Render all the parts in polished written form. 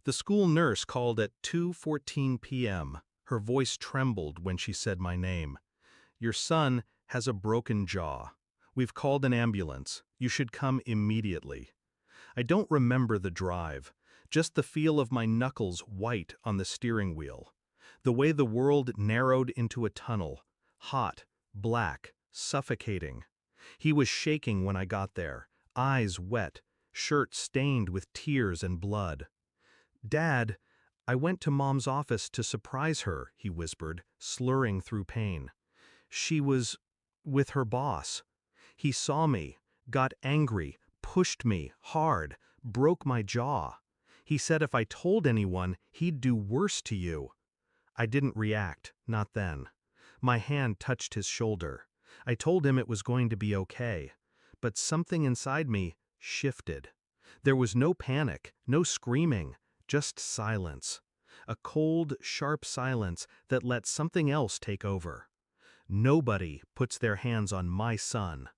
The school nurse called at 2:14 p.m. Her voice trembled when she said my name. "Your son has a broken jaw. We've called an ambulance. You should come immediately." I don't remember the drive, just the feel of my knuckles white on the steering wheel. The way the world narrowed into a tunnel, hot, black, suffocating. He was shaking when I got there, eyes wet, shirt stained with tears and blood. "Dad, I went to Mom's office to surprise her," he whispered, slurring through pain. "She was with her boss. He saw me, got angry, pushed me hard, broke my jaw. He said if I told anyone, he'd do worse to you." I didn't react, not then. My hand touched his shoulder. I told him it was going to be okay. But something inside me shifted. There was no panic, no screaming, just silence. A cold, sharp silence that let something else take over. Nobody puts their hands on my son.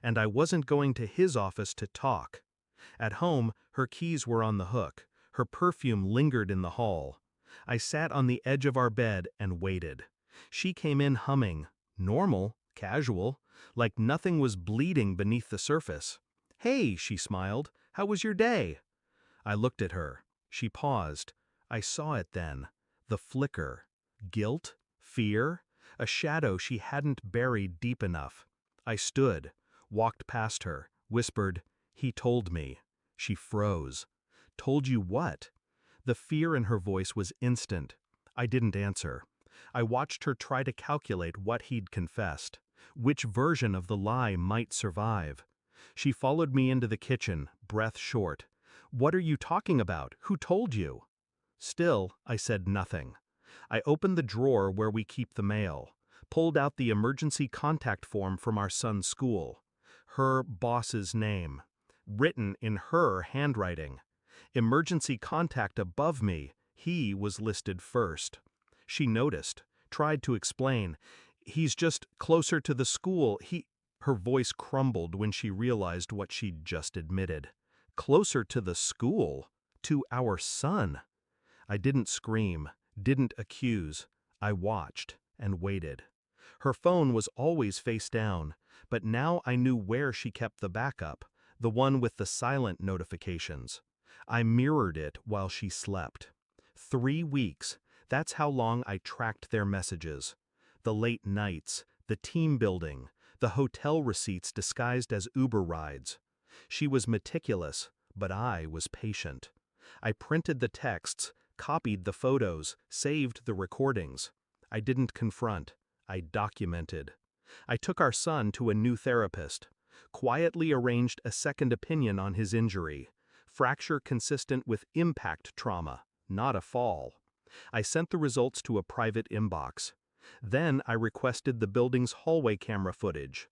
And I wasn't going to his office to talk. At home, her keys were on the hook. Her perfume lingered in the hall. I sat on the edge of our bed and waited. She came in humming, normal, casual, like nothing was bleeding beneath the surface. "Hey," she smiled, "how was your day?" I looked at her. She paused. I saw it then. The flicker. Guilt? Fear? A shadow she hadn't buried deep enough. I stood, walked past her, whispered, "He told me." She froze. "Told you what?" The fear in her voice was instant. I didn't answer. I watched her try to calculate what he'd confessed, which version of the lie might survive. She followed me into the kitchen, breath short. "What are you talking about? Who told you?" Still, I said nothing. I opened the drawer where we keep the mail, pulled out the emergency contact form from our son's school. Her boss's name, written in her handwriting. Emergency contact above me, he was listed first. She noticed, tried to explain. "He's just closer to the school, Her voice crumbled when she realized what she'd just admitted. Closer to the school? To our son? I didn't scream, didn't accuse. I watched and waited. Her phone was always face down, but now I knew where she kept the backup, the one with the silent notifications. I mirrored it while she slept. 3 weeks, that's how long I tracked their messages. The late nights, the team building, the hotel receipts disguised as Uber rides. She was meticulous, but I was patient. I printed the texts, copied the photos, saved the recordings. I didn't confront, I documented. I took our son to a new therapist, quietly arranged a second opinion on his injury, fracture consistent with impact trauma, not a fall. I sent the results to a private inbox. Then I requested the building's hallway camera footage.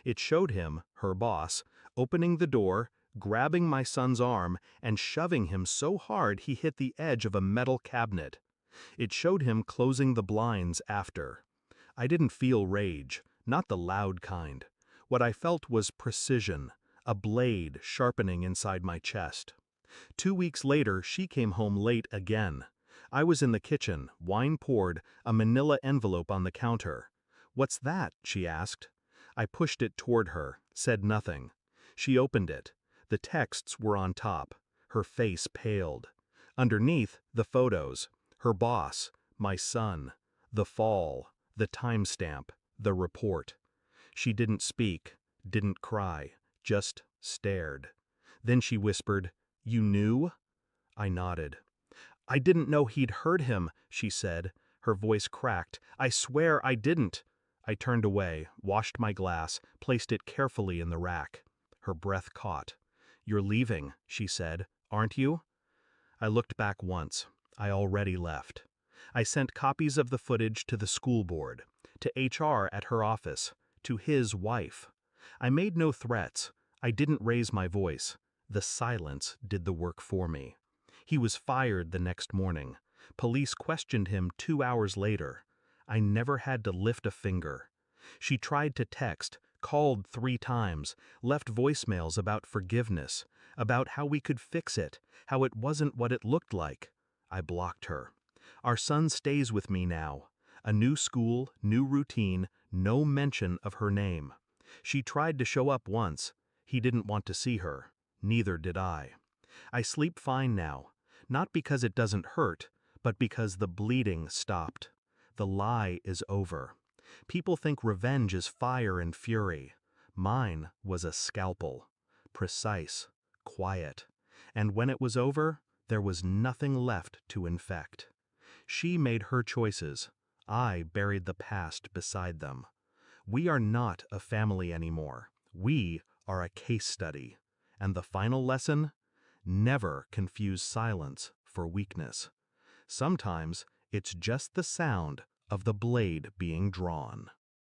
It showed him, her boss, opening the door, grabbing my son's arm, and shoving him so hard he hit the edge of a metal cabinet. It showed him closing the blinds after. I didn't feel rage, not the loud kind. What I felt was precision, a blade sharpening inside my chest. 2 weeks later, she came home late again. I was in the kitchen, wine poured, a manila envelope on the counter. "What's that?" she asked. I pushed it toward her, said nothing. She opened it. The texts were on top. Her face paled. Underneath, the photos. Her boss, my son, the fall, the timestamp, the report. She didn't speak, didn't cry, just stared. Then she whispered, "You knew?" I nodded. "I didn't know he'd hurt him," she said. Her voice cracked. "I swear I didn't." I turned away, washed my glass, placed it carefully in the rack. Her breath caught. "You're leaving," she said, "aren't you?" I looked back once. I already left. I sent copies of the footage to the school board, to HR at her office, to his wife. I made no threats. I didn't raise my voice. The silence did the work for me. He was fired the next morning. Police questioned him 2 hours later. I never had to lift a finger. She tried to text, called 3 times, left voicemails about forgiveness, about how we could fix it, how it wasn't what it looked like. I blocked her. Our son stays with me now. A new school, new routine, no mention of her name. She tried to show up once. He didn't want to see her. Neither did I. I sleep fine now, not because it doesn't hurt, but because the bleeding stopped. The lie is over. People think revenge is fire and fury. Mine was a scalpel. Precise, quiet. And when it was over, there was nothing left to infect. She made her choices. I buried the past beside them. We are not a family anymore. We are a case study. And the final lesson? Never confuse silence for weakness. Sometimes it's just the sound of the blade being drawn.